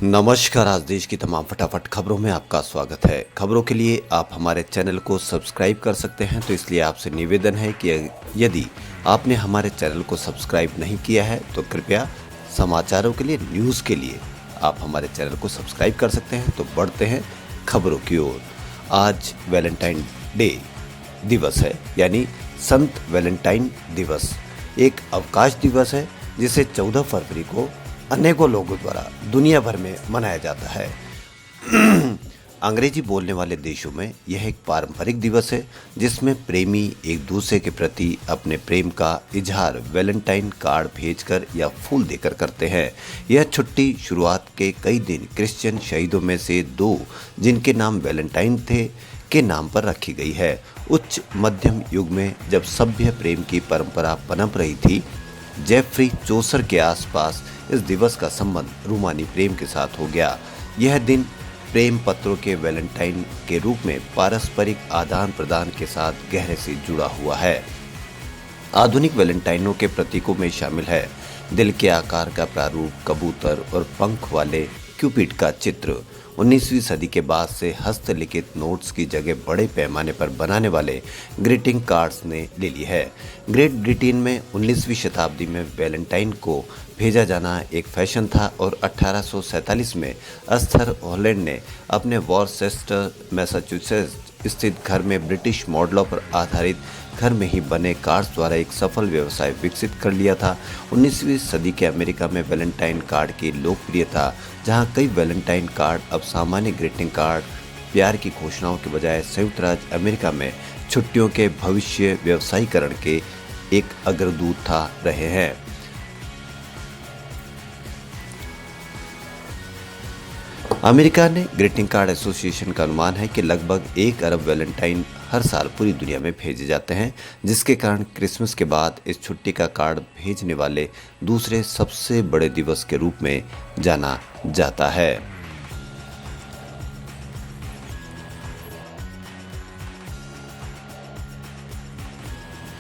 नमस्कार। आज देश की तमाम फटाफट खबरों में आपका स्वागत है। खबरों के लिए आप हमारे चैनल को सब्सक्राइब कर सकते हैं, तो इसलिए आपसे निवेदन है कि यदि आपने हमारे चैनल को सब्सक्राइब नहीं किया है तो कृपया समाचारों के लिए, न्यूज़ के लिए आप हमारे चैनल को सब्सक्राइब कर सकते हैं। तो बढ़ते हैं खबरों की ओर। आज वैलेंटाइन डे दिवस है, यानी संत वैलेंटाइन दिवस। एक अवकाश दिवस है जिसे 14 फरवरी को अनेकों लोगों द्वारा दुनिया भर में मनाया जाता है। अंग्रेजी बोलने वाले देशों में यह एक पारंपरिक दिवस है जिसमें प्रेमी एक दूसरे के प्रति अपने प्रेम का इजहार वैलेंटाइन कार्ड भेजकर या फूल देकर करते हैं। यह छुट्टी शुरुआत के कई दिन क्रिश्चियन शहीदों में से दो, जिनके नाम वैलेंटाइन थे, के नाम पर रखी गई है। उच्च मध्यम युग में जब सभ्य प्रेम की परंपरा पनप रही थी, जेफरी चौसर के आसपास इस दिवस का संबंध रूमानी प्रेम के साथ हो गया। यह दिन प्रेम पत्रों के वैलेंटाइन के रूप में पारस्परिक आदान प्रदान के साथ गहरे से जुड़ा हुआ है। आधुनिक वैलेंटाइनों के प्रतीकों में शामिल है दिल के आकार का प्रारूप, कबूतर और पंख वाले क्यूपिड का चित्र। 19वीं सदी के बाद से हस्तलिखित नोट्स की जगह बड़े पैमाने पर बनाने वाले ग्रीटिंग कार्ड्स ने ले ली है। ग्रेट ब्रिटेन में 19वीं शताब्दी में वैलेंटाइन को भेजा जाना एक फैशन था और 1847 में अस्थर हॉलैंड ने अपने वॉरचेस्टर मैसाचुसेट्स स्थित घर में ब्रिटिश मॉडलों पर आधारित घर में ही बने कार्ड्स द्वारा एक सफल व्यवसाय विकसित कर लिया था। 19वीं सदी के अमेरिका में वैलेंटाइन कार्ड की लोकप्रियता, जहां कई वैलेंटाइन कार्ड अब सामान्य ग्रीटिंग कार्ड प्यार की घोषणाओं के बजाय संयुक्त राज्य अमेरिका में छुट्टियों के भविष्य व्यवसायीकरण के एक अग्रदूत था रहे हैं। अमेरिका ने ग्रीटिंग कार्ड एसोसिएशन का अनुमान है कि लगभग 1 अरब वैलेंटाइन हर साल पूरी दुनिया में भेजे जाते हैं, जिसके कारण क्रिसमस के बाद इस छुट्टी का कार्ड भेजने वाले दूसरे सबसे बड़े दिवस के रूप में जाना जाता है।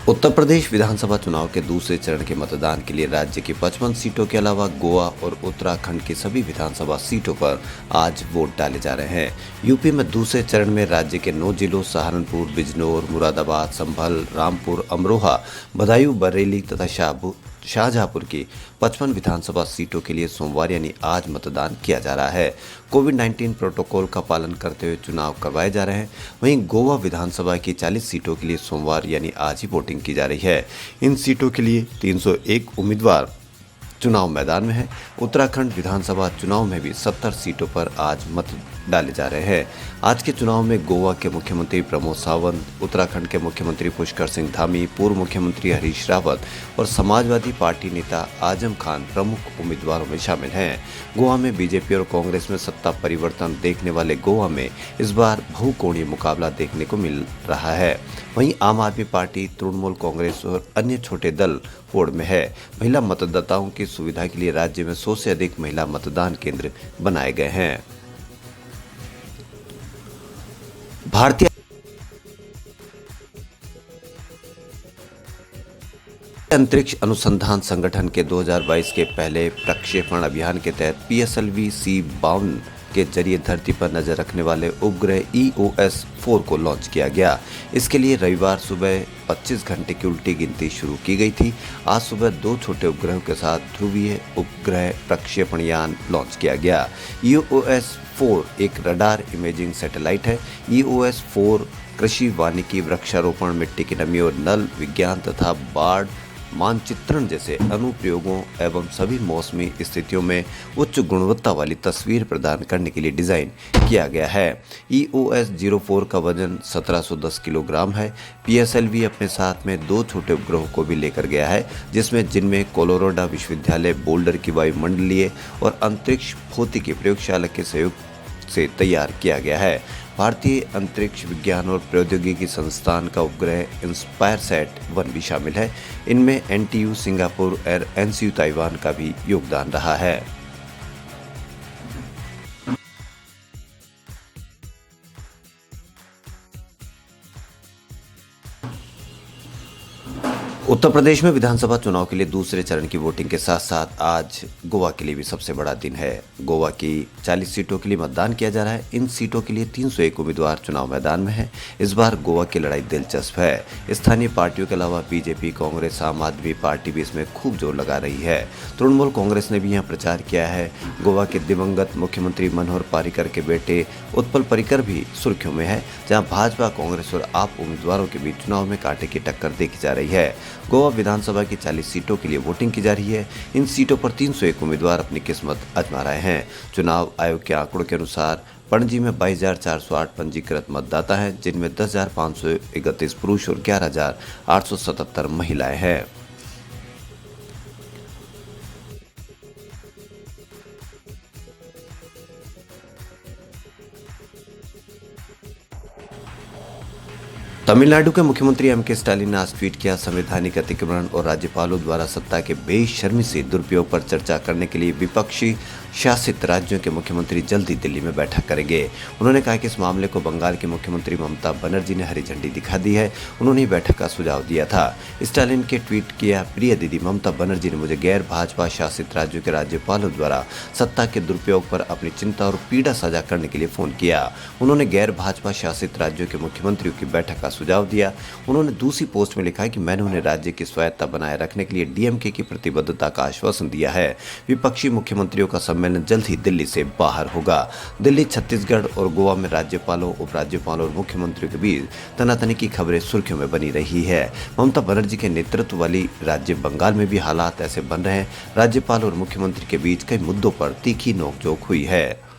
उत्तर प्रदेश विधानसभा चुनाव के दूसरे चरण के मतदान के लिए राज्य की 55 सीटों के अलावा गोवा और उत्तराखंड की सभी विधानसभा सीटों पर आज वोट डाले जा रहे हैं। यूपी में दूसरे चरण में राज्य के 9 जिलों सहारनपुर, बिजनौर, मुरादाबाद, संभल, रामपुर, अमरोहा, बदायूं, बरेली तथा शाहजहांपुर की 55 विधानसभा सीटों के लिए सोमवार यानी आज मतदान किया जा रहा है। कोविड-19 प्रोटोकॉल का पालन करते हुए चुनाव करवाए जा रहे हैं। वहीं गोवा विधानसभा की 40 सीटों के लिए सोमवार यानी आज ही वोटिंग की जा रही है। इन सीटों के लिए 301 उम्मीदवार चुनाव मैदान में है। उत्तराखंड विधानसभा चुनाव में भी 70 सीटों पर आज मत डाले जा रहे हैं। आज के चुनाव में गोवा के मुख्यमंत्री प्रमोद सावंत, उत्तराखंड के मुख्यमंत्री पुष्कर सिंह धामी, पूर्व मुख्यमंत्री हरीश रावत और समाजवादी पार्टी नेता आजम खान प्रमुख उम्मीदवारों में शामिल हैं। गोवा में बीजेपी और कांग्रेस में सत्ता परिवर्तन देखने वाले गोवा में इस बार बहुकोणीय मुकाबला देखने को मिल रहा है। वहीं आम आदमी पार्टी, तृणमूल कांग्रेस और अन्य छोटे दल होड़ में है। महिला मतदाताओं की सुविधा के लिए राज्य में 100 से अधिक महिला मतदान केंद्र बनाए गए हैं। भारतीय अंतरिक्ष अनुसंधान संगठन के 2022 के पहले प्रक्षेपण अभियान के तहत PSLV-C-52 के जरिए धरती पर नजर रखने वाले उपग्रह EOS-4 को लॉन्च किया गया। इसके लिए रविवार सुबह 25 घंटे की उल्टी गिनती शुरू की गई थी। आज सुबह 2 छोटे उपग्रहों के साथ ध्रुवीय उपग्रह प्रक्षेपण यान लॉन्च किया गया। EOS-4 एक रडार इमेजिंग सैटेलाइट है। EOS-4 कृषि, वानिकी, वृक्षारोपण, मिट्टी की नमी और नल विज्ञान तथा बाढ़ मानचित्रण जैसे अनुप्रयोगों एवं सभी मौसमी स्थितियों में उच्च गुणवत्ता वाली तस्वीर प्रदान करने के लिए डिज़ाइन किया गया है। EOS-04 का वजन 1710 किलोग्राम है। PSLV अपने साथ में 2 छोटे उपग्रहों को भी लेकर गया है, जिनमें कोलोराडो विश्वविद्यालय बोल्डर की वायुमंडलीय और अंतरिक्ष भौतिकी प्रयोगशाला के सहयोग से तैयार किया गया है। भारतीय अंतरिक्ष विज्ञान और प्रौद्योगिकी संस्थान का उपग्रह InspireSat-1 भी शामिल है। इनमें NTU सिंगापुर और NCU ताइवान का भी योगदान रहा है। उत्तर प्रदेश में विधानसभा चुनाव के लिए दूसरे चरण की वोटिंग के साथ साथ आज गोवा के लिए भी सबसे बड़ा दिन है। गोवा की 40 सीटों के लिए मतदान किया जा रहा है। इन सीटों के लिए 301 उम्मीदवार चुनाव मैदान में हैं। इस बार गोवा की लड़ाई दिलचस्प है। स्थानीय पार्टियों के अलावा बीजेपी, कांग्रेस, आम आदमी पार्टी भी इसमें खूब जोर लगा रही है। तृणमूल कांग्रेस ने भी यहाँ प्रचार किया है। गोवा के दिवंगत मुख्यमंत्री मनोहर पर्रिकर के बेटे उत्पल पर्रिकर भी सुर्खियों में है, जहाँ भाजपा, कांग्रेस और आप उम्मीदवारों के बीच चुनाव में कांटे की टक्कर देखी जा रही है। गोवा विधानसभा की 40 सीटों के लिए वोटिंग की जा रही है। इन सीटों पर 301 उम्मीदवार अपनी किस्मत आजमा रहे हैं। चुनाव आयोग के आंकड़ों के अनुसार पणजी में 22,408 पंजीकृत मतदाता हैं, जिनमें 10,531 पुरुष और 11,877 महिलाएं हैं। तमिलनाडु के मुख्यमंत्री एम.के. स्टालिन ने आज ट्वीट किया, संवैधानिक अतिक्रमण और राज्यपालों द्वारा सत्ता के बेशर्मी से दुरुपयोग पर चर्चा करने के लिए विपक्षी शासित राज्यों के मुख्यमंत्री जल्द ही दिल्ली में बैठक करेंगे। उन्होंने कहा कि इस मामले को बंगाल की मुख्यमंत्री ममता बनर्जी ने हरी झंडी दिखा दी है। उन्होंने बैठक का सुझाव दिया था। स्टालिन के ट्वीट किया, प्रिय दीदी ममता बनर्जी ने मुझे गैर भाजपा शासित राज्यों के राज्यपालों द्वारा सत्ता के दुरुपयोग पर अपनी चिंता और पीड़ा साझा करने के लिए फोन किया। उन्होंने गैर भाजपा शासित राज्यों के मुख्यमंत्रियों की बैठक का सुझाव दिया। उन्होंने दूसरी पोस्ट में लिखा कि मैंने उन्हें राज्य की स्वायत्ता बनाए रखने के लिए डीएमके की प्रतिबद्धता का आश्वासन दिया है। विपक्षी मुख्यमंत्रियों का सम्मेलन जल्द ही दिल्ली से बाहर होगा। दिल्ली, छत्तीसगढ़ और गोवा में राज्यपालों, उपराज्यपालों और मुख्यमंत्रियों के बीच तनातनी की खबरें सुर्खियों में बनी रही है। ममता बनर्जी के नेतृत्व वाली राज्य बंगाल में भी हालात ऐसे बन रहे हैं। राज्यपाल और मुख्यमंत्री के बीच कई मुद्दों पर तीखी नोकझोंक हुई है।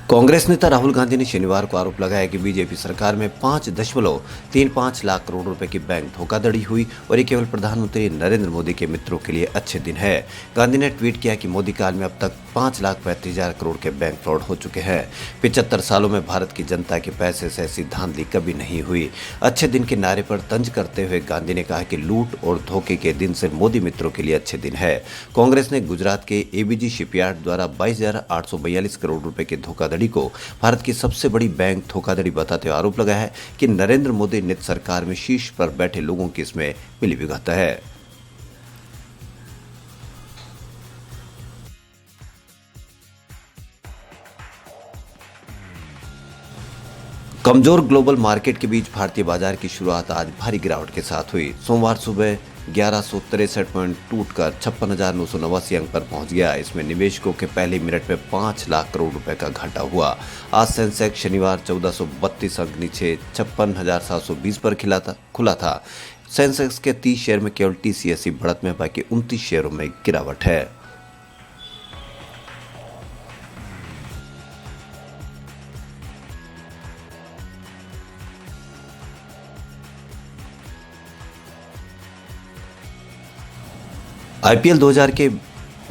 कांग्रेस नेता राहुल गांधी ने शनिवार को आरोप लगाया कि बीजेपी सरकार में 5.35 लाख करोड़ रुपए की बैंक धोखाधड़ी हुई और ये केवल प्रधानमंत्री नरेंद्र मोदी के मित्रों के लिए अच्छे दिन है। गांधी ने ट्वीट किया कि मोदी काल में अब तक 5,35,000 करोड़ के बैंक फ्रॉड हो चुके हैं। 75 सालों में भारत की जनता के पैसे से ऐसी धांधली कभी नहीं हुई। अच्छे दिन के नारे पर तंज करते हुए गांधी ने कहा कि लूट और धोखे के दिन से मोदी मित्रों के लिए अच्छे दिन है। कांग्रेस ने गुजरात के एबीजी शिपयार्ड द्वारा 22,842 करोड़ रुपए की धोखाधड़ी को भारत की सबसे बड़ी बैंक धोखाधड़ी बताते हुए आरोप लगाया है कि नरेंद्र मोदी नित सरकार में शीर्ष पर बैठे लोगों की इसमें मिलीभगत है। कमजोर ग्लोबल मार्केट के बीच भारतीय बाजार की शुरुआत आज भारी गिरावट के साथ हुई। सोमवार सुबह 1163 पॉइंट टूटकर 56,989 अंक पर पहुंच गया। इसमें निवेशकों के पहले मिनट में 5 लाख करोड़ रुपए का घाटा हुआ। आज सेंसेक्स शनिवार 1432 अंक नीचे 56,720 पर खुला था। सेंसेक्स के 30 शेयर में केवल टीसीएस बढ़त में, बाकी 29 शेयरों में गिरावट है। आईपीएल 2000 के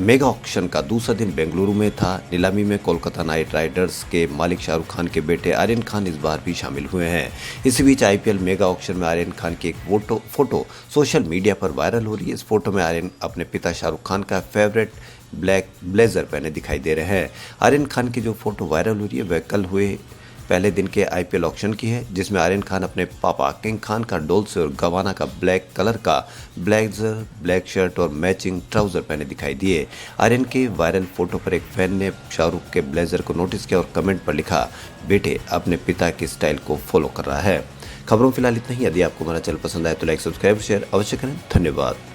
मेगा ऑक्शन का दूसरा दिन बेंगलुरु में था। नीलामी में कोलकाता नाइट राइडर्स के मालिक शाहरुख खान के बेटे आर्यन खान इस बार भी शामिल हुए हैं। इसी बीच आईपीएल मेगा ऑक्शन में आर्यन खान की एक फोटो सोशल मीडिया पर वायरल हो रही है। इस फोटो में आर्यन अपने पिता शाहरुख खान का फेवरेट ब्लैक ब्लेजर पहने दिखाई दे रहे हैं। आर्यन खान की जो फोटो वायरल हो रही है वह कल हुए पहले दिन के आईपीएल ऑक्शन की है, जिसमें आर्यन खान अपने पापा किंग खान का डोल्स और गवाना का ब्लैक कलर का ब्लेजर, ब्लैक शर्ट और मैचिंग ट्राउजर पहने दिखाई दिए। आर्यन के वायरल फोटो पर एक फैन ने शाहरुख के ब्लेजर को नोटिस किया और कमेंट पर लिखा, बेटे अपने पिता के स्टाइल को फॉलो कर रहा है। खबरों फिलहाल इतना ही। यदि आपको हमारा चैनल पसंद आए तो लाइक, सब्सक्राइब, शेयर अवश्य करें। धन्यवाद।